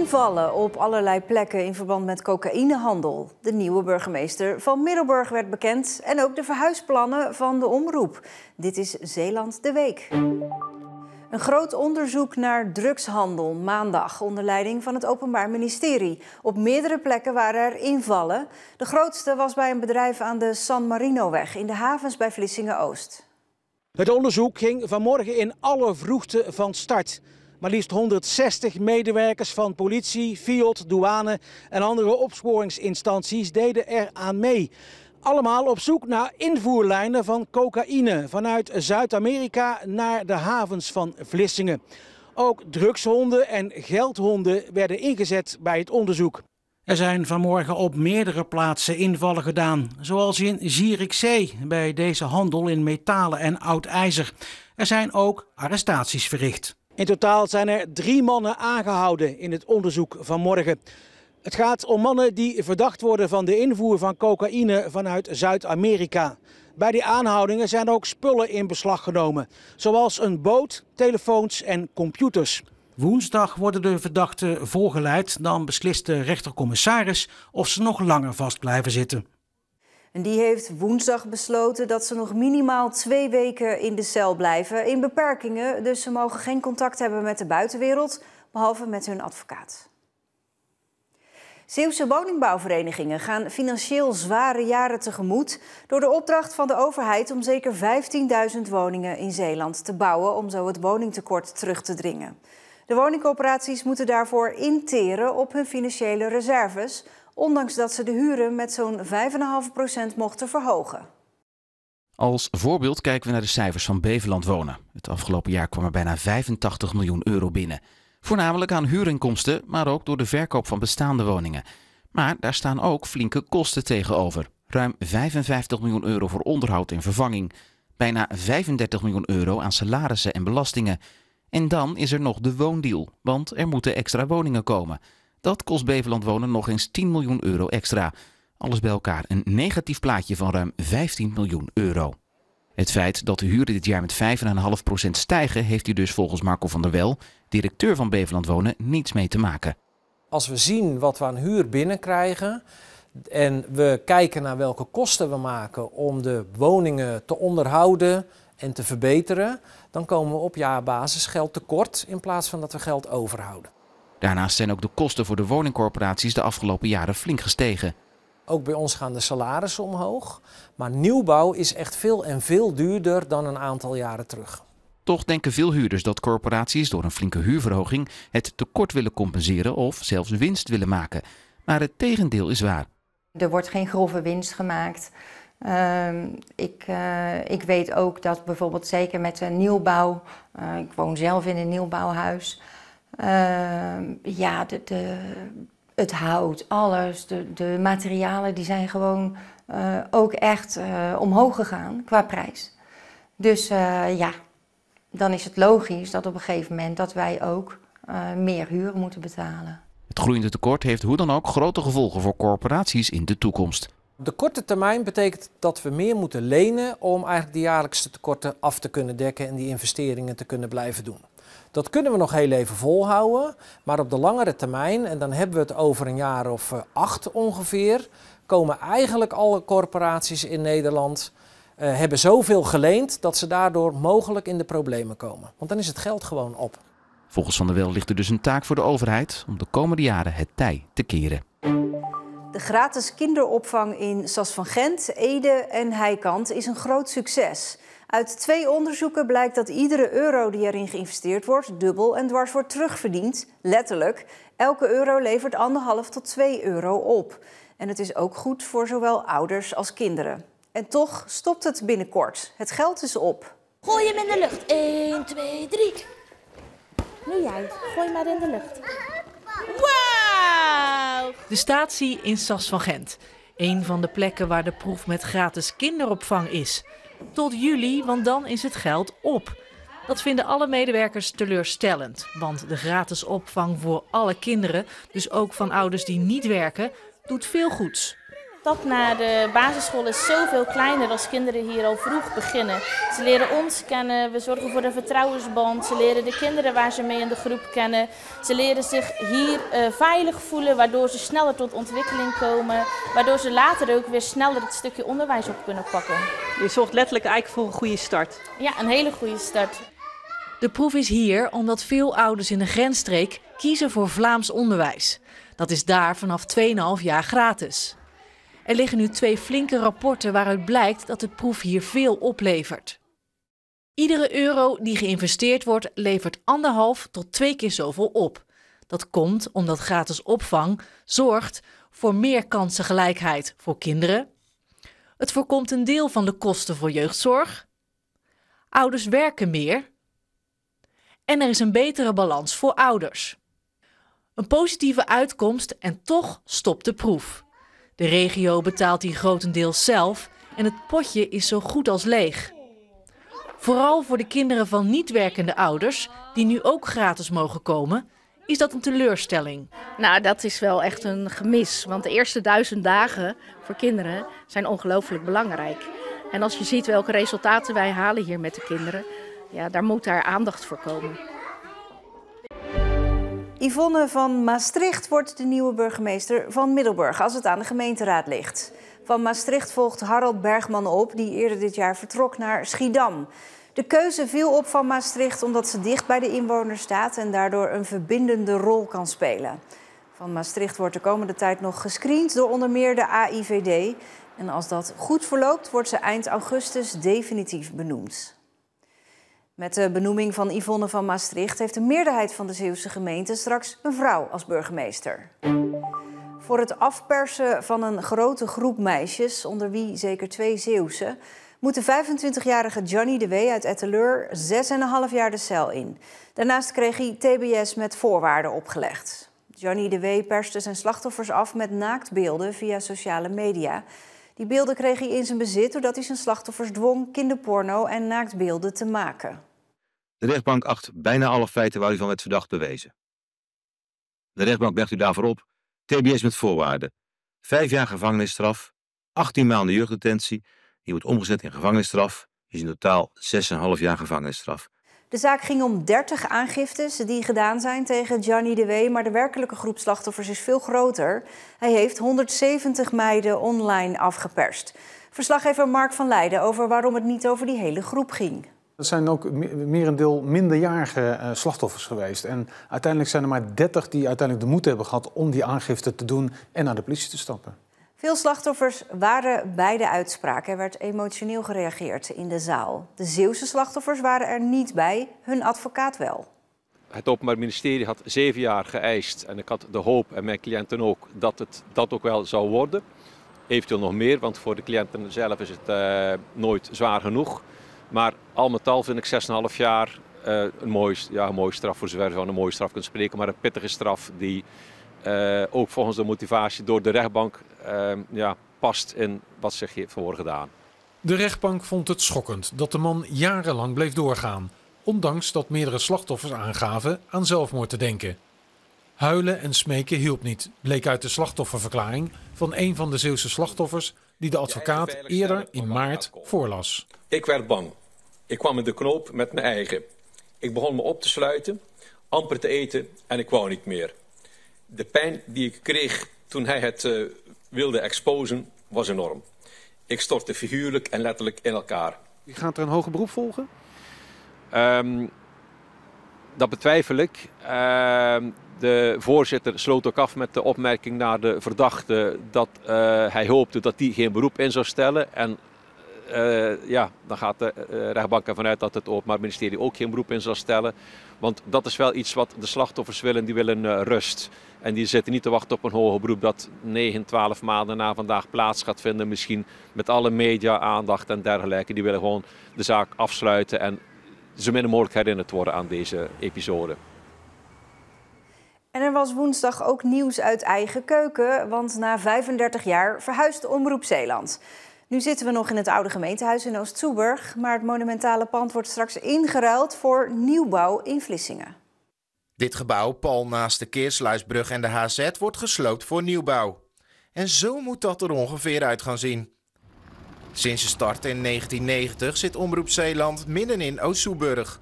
Invallen op allerlei plekken in verband met cocaïnehandel. De nieuwe burgemeester van Middelburg werd bekend en ook de verhuisplannen van de omroep. Dit is Zeeland de Week. Een groot onderzoek naar drugshandel maandag onder leiding van het Openbaar Ministerie. Op meerdere plekken waren er invallen. De grootste was bij een bedrijf aan de San Marinoweg in de havens bij Vlissingen-Oost. Het onderzoek ging vanmorgen in alle vroegte van start. Maar liefst 160 medewerkers van politie, FIOD, douane en andere opsporingsinstanties deden eraan mee. Allemaal op zoek naar invoerlijnen van cocaïne vanuit Zuid-Amerika naar de havens van Vlissingen. Ook drugshonden en geldhonden werden ingezet bij het onderzoek. Er zijn vanmorgen op meerdere plaatsen invallen gedaan, zoals in Zierikzee bij deze handel in metalen en oud ijzer. Er zijn ook arrestaties verricht. In totaal zijn er 3 mannen aangehouden in het onderzoek van morgen. Het gaat om mannen die verdacht worden van de invoer van cocaïne vanuit Zuid-Amerika. Bij die aanhoudingen zijn ook spullen in beslag genomen, zoals een boot, telefoons en computers. Woensdag worden de verdachten voorgeleid, dan beslist de rechtercommissaris of ze nog langer vast blijven zitten. En die heeft woensdag besloten dat ze nog minimaal 2 weken in de cel blijven. In beperkingen, dus ze mogen geen contact hebben met de buitenwereld, behalve met hun advocaat. Zeeuwse woningbouwverenigingen gaan financieel zware jaren tegemoet door de opdracht van de overheid om zeker 15.000 woningen in Zeeland te bouwen om zo het woningtekort terug te dringen. De woningcorporaties moeten daarvoor interen op hun financiële reserves, ondanks dat ze de huren met zo'n 5,5% mochten verhogen. Als voorbeeld kijken we naar de cijfers van Beveland Wonen. Het afgelopen jaar kwam er bijna 85 miljoen euro binnen. Voornamelijk aan huurinkomsten, maar ook door de verkoop van bestaande woningen. Maar daar staan ook flinke kosten tegenover. Ruim 55 miljoen euro voor onderhoud en vervanging. Bijna 35 miljoen euro aan salarissen en belastingen. En dan is er nog de woondeal, want er moeten extra woningen komen. Dat kost Beveland Wonen nog eens 10 miljoen euro extra. Alles bij elkaar een negatief plaatje van ruim 15 miljoen euro. Het feit dat de huren dit jaar met 5,5% stijgen, heeft hier dus volgens Marco van der Wel, directeur van Beveland Wonen, niets mee te maken. Als we zien wat we aan huur binnenkrijgen en we kijken naar welke kosten we maken om de woningen te onderhouden en te verbeteren, dan komen we op jaarbasis geld tekort in plaats van dat we geld overhouden. Daarnaast zijn ook de kosten voor de woningcorporaties de afgelopen jaren flink gestegen. Ook bij ons gaan de salarissen omhoog, maar nieuwbouw is echt veel en veel duurder dan een aantal jaren terug. Toch denken veel huurders dat corporaties door een flinke huurverhoging het tekort willen compenseren of zelfs winst willen maken. Maar het tegendeel is waar. Er wordt geen grove winst gemaakt. Ik weet ook dat bijvoorbeeld zeker met de nieuwbouw, ik woon zelf in een nieuwbouwhuis, het hout, alles, de materialen die zijn gewoon ook echt omhoog gegaan qua prijs. Dus dan is het logisch dat op een gegeven moment dat wij ook meer huur moeten betalen. Het groeiende tekort heeft hoe dan ook grote gevolgen voor corporaties in de toekomst. Op de korte termijn betekent dat we meer moeten lenen om eigenlijk de jaarlijkse tekorten af te kunnen dekken en die investeringen te kunnen blijven doen. Dat kunnen we nog heel even volhouden, maar op de langere termijn, en dan hebben we het over een jaar of 8 ongeveer, komen eigenlijk alle corporaties in Nederland hebben zoveel geleend dat ze daardoor mogelijk in de problemen komen. Want dan is het geld gewoon op. Volgens Van der Wel ligt er dus een taak voor de overheid om de komende jaren het tij te keren. De gratis kinderopvang in Sas van Gent, Ede en Heikant is een groot succes. Uit 2 onderzoeken blijkt dat iedere euro die erin geïnvesteerd wordt dubbel en dwars wordt terugverdiend. Letterlijk, elke euro levert 1,5 tot 2 euro op. En het is ook goed voor zowel ouders als kinderen. En toch stopt het binnenkort. Het geld is op. Gooi hem in de lucht. 1, 2, 3. Nu jij, gooi maar in de lucht. Wauw! De statie in Sas van Gent. Een van de plekken waar de proef met gratis kinderopvang is. Tot juli, want dan is het geld op. Dat vinden alle medewerkers teleurstellend. Want de gratis opvang voor alle kinderen, dus ook van ouders die niet werken, doet veel goeds. stap naar de basisschool is zoveel kleiner als kinderen hier al vroeg beginnen. Ze leren ons kennen, we zorgen voor een vertrouwensband, ze leren de kinderen waar ze mee in de groep kennen. Ze leren zich hier veilig voelen, waardoor ze sneller tot ontwikkeling komen. Waardoor ze later ook weer sneller het stukje onderwijs op kunnen pakken. Je zorgt letterlijk eigenlijk voor een goede start. Ja, een hele goede start. De proef is hier omdat veel ouders in de grensstreek kiezen voor Vlaams onderwijs. Dat is daar vanaf 2,5 jaar gratis. Er liggen nu 2 flinke rapporten waaruit blijkt dat de proef hier veel oplevert. Iedere euro die geïnvesteerd wordt, levert 1,5 tot 2 keer zoveel op. Dat komt omdat gratis opvang zorgt voor meer kansengelijkheid voor kinderen. Het voorkomt een deel van de kosten voor jeugdzorg. Ouders werken meer. En er is een betere balans voor ouders. Een positieve uitkomst en toch stopt de proef. De regio betaalt die grotendeels zelf en het potje is zo goed als leeg. Vooral voor de kinderen van niet werkende ouders, die nu ook gratis mogen komen, is dat een teleurstelling. Nou, dat is wel echt een gemis, want de eerste 1000 dagen voor kinderen zijn ongelooflijk belangrijk. En als je ziet welke resultaten wij halen hier met de kinderen, ja, daar moet daar aandacht voor komen. Yvonne van Maastricht wordt de nieuwe burgemeester van Middelburg als het aan de gemeenteraad ligt. Van Maastricht volgt Harold Bergman op, die eerder dit jaar vertrok naar Schiedam. De keuze viel op Van Maastricht omdat ze dicht bij de inwoners staat en daardoor een verbindende rol kan spelen. Van Maastricht wordt de komende tijd nog gescreend door onder meer de AIVD. En als dat goed verloopt, wordt ze eind augustus definitief benoemd. Met de benoeming van Yvonne van Maastricht heeft de meerderheid van de Zeeuwse gemeenten straks een vrouw als burgemeester. Voor het afpersen van een grote groep meisjes, onder wie zeker 2 Zeeuwse, moet de 25-jarige Johnny de W. uit Etteleur 6,5 jaar de cel in. Daarnaast kreeg hij TBS met voorwaarden opgelegd. Johnny de W. perste zijn slachtoffers af met naaktbeelden via sociale media. Die beelden kreeg hij in zijn bezit doordat hij zijn slachtoffers dwong kinderporno en naaktbeelden te maken. De rechtbank acht bijna alle feiten waar u van werd verdacht bewezen. De rechtbank legt u daarvoor op TBS met voorwaarden. 5 jaar gevangenisstraf, 18 maanden jeugddetentie. Die wordt omgezet in gevangenisstraf. Is in totaal 6,5 jaar gevangenisstraf. De zaak ging om 30 aangiftes die gedaan zijn tegen Johnny de W. Maar de werkelijke groep slachtoffers is veel groter. Hij heeft 170 meiden online afgeperst. Verslaggever Mark van Leijden over waarom het niet over die hele groep ging. Dat zijn ook merendeel minderjarige slachtoffers geweest. En uiteindelijk zijn er maar 30 die uiteindelijk de moed hebben gehad om die aangifte te doen en naar de politie te stappen. Veel slachtoffers waren bij de uitspraak. Er werd emotioneel gereageerd in de zaal. De Zeeuwse slachtoffers waren er niet bij, hun advocaat wel. Het Openbaar Ministerie had 7 jaar geëist en ik had de hoop, en mijn cliënten ook, dat het dat ook wel zou worden. Eventueel nog meer, want voor de cliënten zelf is het nooit zwaar genoeg. Maar al met al vind ik 6,5 jaar een mooie straf, voor zover je van een mooie straf kunt spreken, maar een pittige straf die ook volgens de motivatie door de rechtbank past in wat zich heeft voorgedaan. De rechtbank vond het schokkend dat de man jarenlang bleef doorgaan, ondanks dat meerdere slachtoffers aangaven aan zelfmoord te denken. Huilen en smeken hielp niet, bleek uit de slachtofferverklaring van een van de Zeeuwse slachtoffers die de advocaat eerder in maart voorlas. Ik werd bang. Ik kwam in de knoop met mijn eigen. Ik begon me op te sluiten, amper te eten en ik wou niet meer. De pijn die ik kreeg toen hij het wilde exposen was enorm. Ik stortte figuurlijk en letterlijk in elkaar. Gaat er een hoger beroep volgen? Dat betwijfel ik. De voorzitter sloot ook af met de opmerking naar de verdachte dat hij hoopte dat die geen beroep in zou stellen. En dan gaat de rechtbank ervan uit dat het Openbaar Ministerie ook geen beroep in zal stellen. Want dat is wel iets wat de slachtoffers willen. Die willen rust. En die zitten niet te wachten op een hoger beroep dat 9, 12 maanden na vandaag plaats gaat vinden. Misschien met alle media-aandacht en dergelijke. Die willen gewoon de zaak afsluiten en zo min mogelijk herinnerd worden aan deze episode. En er was woensdag ook nieuws uit eigen keuken, want na 35 jaar verhuist Omroep Zeeland. Nu zitten we nog in het oude gemeentehuis in Oost-Soeburg, maar het monumentale pand wordt straks ingeruild voor nieuwbouw in Vlissingen. Dit gebouw, pal naast de Keersluisbrug en de HZ, wordt gesloopt voor nieuwbouw. En zo moet dat er ongeveer uit gaan zien. Sinds de start in 1990 zit Omroep Zeeland midden in Oost-Soeburg.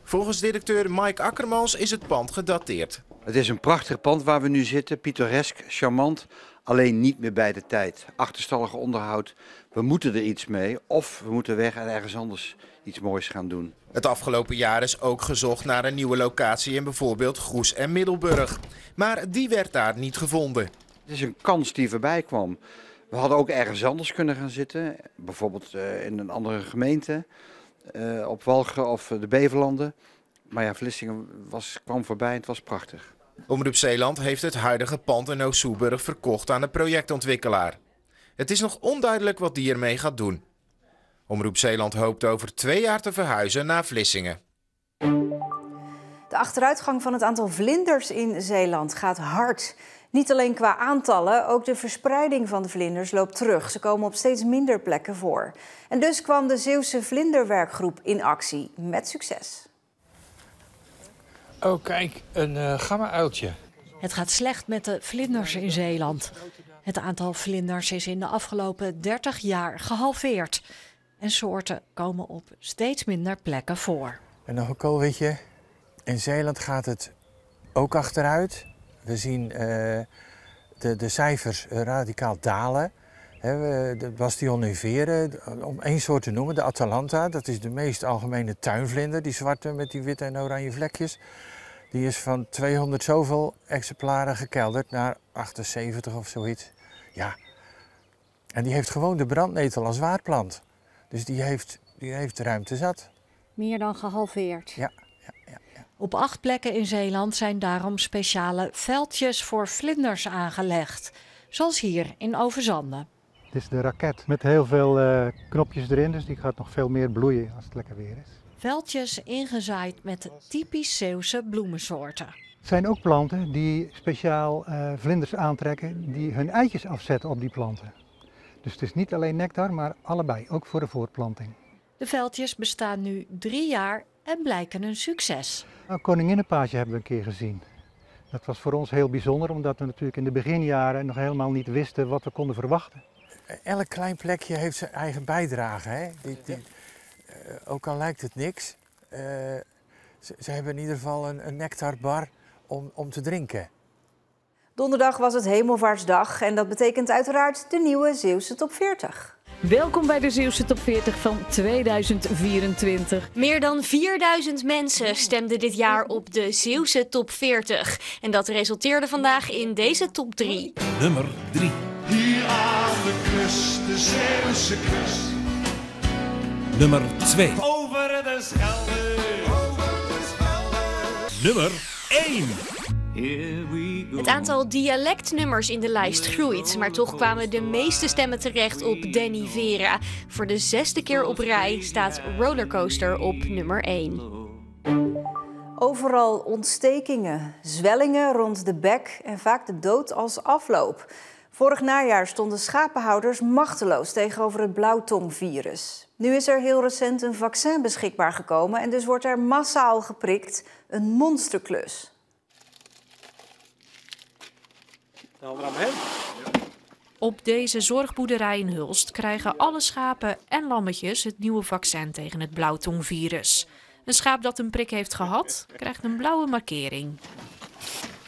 Volgens directeur Mike Akkermans is het pand gedateerd. Het is een prachtig pand waar we nu zitten, pittoresk, charmant, alleen niet meer bij de tijd. Achterstallig onderhoud, we moeten er iets mee of we moeten weg en ergens anders iets moois gaan doen. Het afgelopen jaar is ook gezocht naar een nieuwe locatie in bijvoorbeeld Goes en Middelburg. Maar die werd daar niet gevonden. Het is een kans die voorbij kwam. We hadden ook ergens anders kunnen gaan zitten, bijvoorbeeld in een andere gemeente, op Walcheren of de Beverlanden. Maar ja, Vlissingen kwam voorbij en het was prachtig. Omroep Zeeland heeft het huidige pand in Oost-Soeburg verkocht aan de projectontwikkelaar. Het is nog onduidelijk wat die ermee gaat doen. Omroep Zeeland hoopt over 2 jaar te verhuizen naar Vlissingen. De achteruitgang van het aantal vlinders in Zeeland gaat hard. Niet alleen qua aantallen, ook de verspreiding van de vlinders loopt terug. Ze komen op steeds minder plekken voor. En dus kwam de Zeeuwse Vlinderwerkgroep in actie, met succes. Oh kijk, een gamma-uiltje. Het gaat slecht met de vlinders in Zeeland. Het aantal vlinders is in de afgelopen 30 jaar gehalveerd. En soorten komen op steeds minder plekken voor. En nog een koolwitje. In Zeeland gaat het ook achteruit. We zien de cijfers radicaal dalen. De Bastion nivere, om 1 soort te noemen, de Atalanta. Dat is de meest algemene tuinvlinder, die zwarte met die witte en oranje vlekjes. Die is van 200 zoveel exemplaren gekelderd naar 78 of zoiets. Ja. En die heeft gewoon de brandnetel als waardplant. Dus die heeft ruimte zat. Meer dan gehalveerd. Ja. Op 8 plekken in Zeeland zijn daarom speciale veldjes voor vlinders aangelegd. Zoals hier in Overzande. Het is de raket met heel veel knopjes erin, dus die gaat nog veel meer bloeien als het lekker weer is. Veldjes ingezaaid met typisch Zeeuwse bloemensoorten. Het zijn ook planten die speciaal vlinders aantrekken die hun eitjes afzetten op die planten. Dus het is niet alleen nectar, maar allebei, ook voor de voortplanting. De veldjes bestaan nu 3 jaar en blijken een succes. Een koninginnenpaadje hebben we een keer gezien. Dat was voor ons heel bijzonder, omdat we natuurlijk in de beginjaren nog helemaal niet wisten wat we konden verwachten. Elk klein plekje heeft zijn eigen bijdrage. Hè? Ook al lijkt het niks, ze hebben in ieder geval een nectarbar om te drinken. Donderdag was het Hemelvaartsdag en dat betekent uiteraard de nieuwe Zeeuwse Top 40. Welkom bij de Zeeuwse Top 40 van 2024. Meer dan 4000 mensen stemden dit jaar op de Zeeuwse Top 40. En dat resulteerde vandaag in deze top 3. Nummer 3. Hier aan de kust, de Zeeuwse kust. Nummer 2. Over de Schelde. Over de Schelde. Nummer 1. Het aantal dialectnummers in de lijst groeit, maar toch kwamen de meeste stemmen terecht op Danny Vera. Voor de 6e keer op rij staat Rollercoaster op nummer 1. Overal ontstekingen, zwellingen rond de bek en vaak de dood als afloop. Vorig najaar stonden schapenhouders machteloos tegenover het blauwtongvirus. Nu is er heel recent een vaccin beschikbaar gekomen en dus wordt er massaal geprikt. Een monsterklus. Op deze zorgboerderij in Hulst krijgen alle schapen en lammetjes het nieuwe vaccin tegen het blauwtongvirus. Een schaap dat een prik heeft gehad, krijgt een blauwe markering.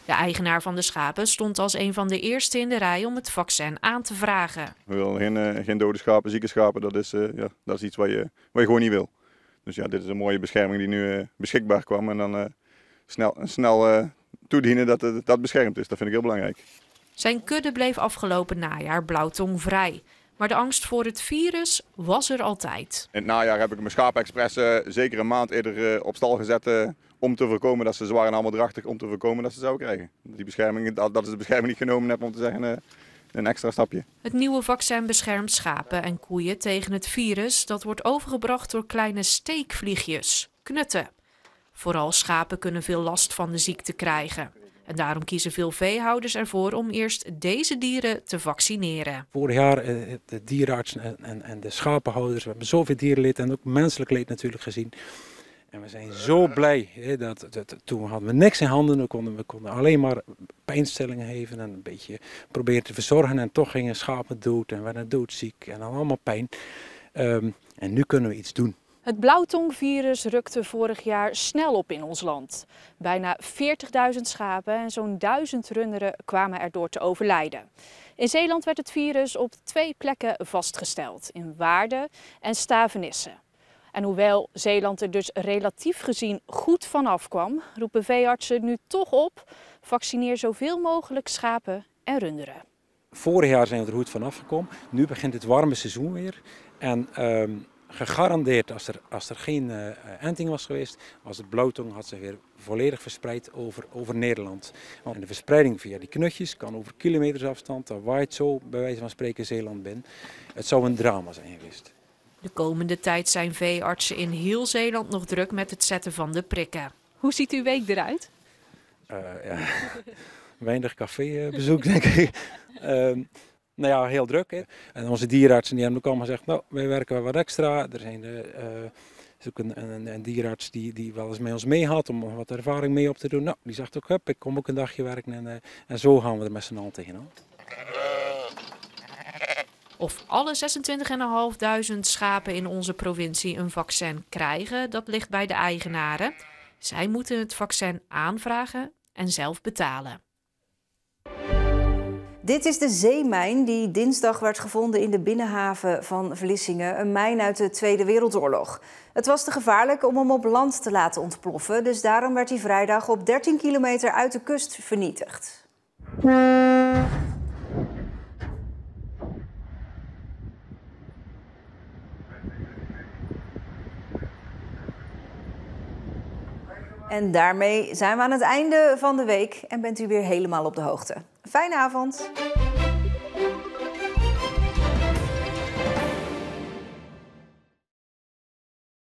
De eigenaar van de schapen stond als een van de eerste in de rij om het vaccin aan te vragen. We willen geen dode schapen, zieke schapen, dat is iets wat je gewoon niet wil. Dus ja, dit is een mooie bescherming die nu beschikbaar kwam en dan snel toedienen dat dat beschermd is. Dat vind ik heel belangrijk. Zijn kudde bleef afgelopen najaar blauwtongvrij. Maar de angst voor het virus was er altijd. In het najaar heb ik mijn schapen expres zeker een maand eerder op stal gezet om te voorkomen dat ze zwaar en allemaal drachtig, om te voorkomen dat ze zouden krijgen. Die bescherming, dat is de bescherming die ik genomen heb om te zeggen een extra stapje. Het nieuwe vaccin beschermt schapen en koeien tegen het virus dat wordt overgebracht door kleine steekvliegjes, knutten. Vooral schapen kunnen veel last van de ziekte krijgen. En daarom kiezen veel veehouders ervoor om eerst deze dieren te vaccineren. Vorig jaar de dierenartsen en de schapenhouders, we hebben zoveel dierenleed en ook menselijk leed natuurlijk gezien. En we zijn zo blij. Hè, toen hadden we niks in handen. We konden alleen maar pijnstillingen geven en een beetje proberen te verzorgen. En toch gingen schapen dood en werden doodziek en allemaal pijn. En nu kunnen we iets doen. Het blauwtongvirus rukte vorig jaar snel op in ons land. Bijna 40.000 schapen en zo'n 1000 runderen kwamen erdoor te overlijden. In Zeeland werd het virus op 2 plekken vastgesteld, in Waarden en Stavenisse. En hoewel Zeeland er dus relatief gezien goed vanaf kwam, roepen veeartsen nu toch op: vaccineer zoveel mogelijk schapen en runderen. Vorig jaar zijn we er goed vanaf gekomen. Nu begint het warme seizoen weer. En gegarandeerd, als er geen enting was geweest, was het blauwtong had zich weer volledig verspreid over Nederland. En de verspreiding via die knutjes kan over kilometers afstand, dat waait zo bij wijze van spreken Zeeland binnen. Het zou een drama zijn geweest. De komende tijd zijn veeartsen in heel Zeeland nog druk met het zetten van de prikken. Hoe ziet uw week eruit? Weinig cafébezoek, denk ik. Nou ja, heel druk. Hè. En onze dierenartsen die hebben ook allemaal gezegd, nou, wij werken wel wat extra. Er zijn is ook een dierenarts die wel eens met ons mee had om wat ervaring mee op te doen. Nou, die zegt ook, hup, ik kom ook een dagje werken en zo gaan we er met z'n allen tegenaan. Of alle 26.500 schapen in onze provincie een vaccin krijgen, dat ligt bij de eigenaren. Zij moeten het vaccin aanvragen en zelf betalen. Dit is de zeemijn die dinsdag werd gevonden in de binnenhaven van Vlissingen. Een mijn uit de Tweede Wereldoorlog. Het was te gevaarlijk om hem op land te laten ontploffen. Dus daarom werd hij vrijdag op 13 kilometer uit de kust vernietigd. En daarmee zijn we aan het einde van de week en bent u weer helemaal op de hoogte. Fijne avond!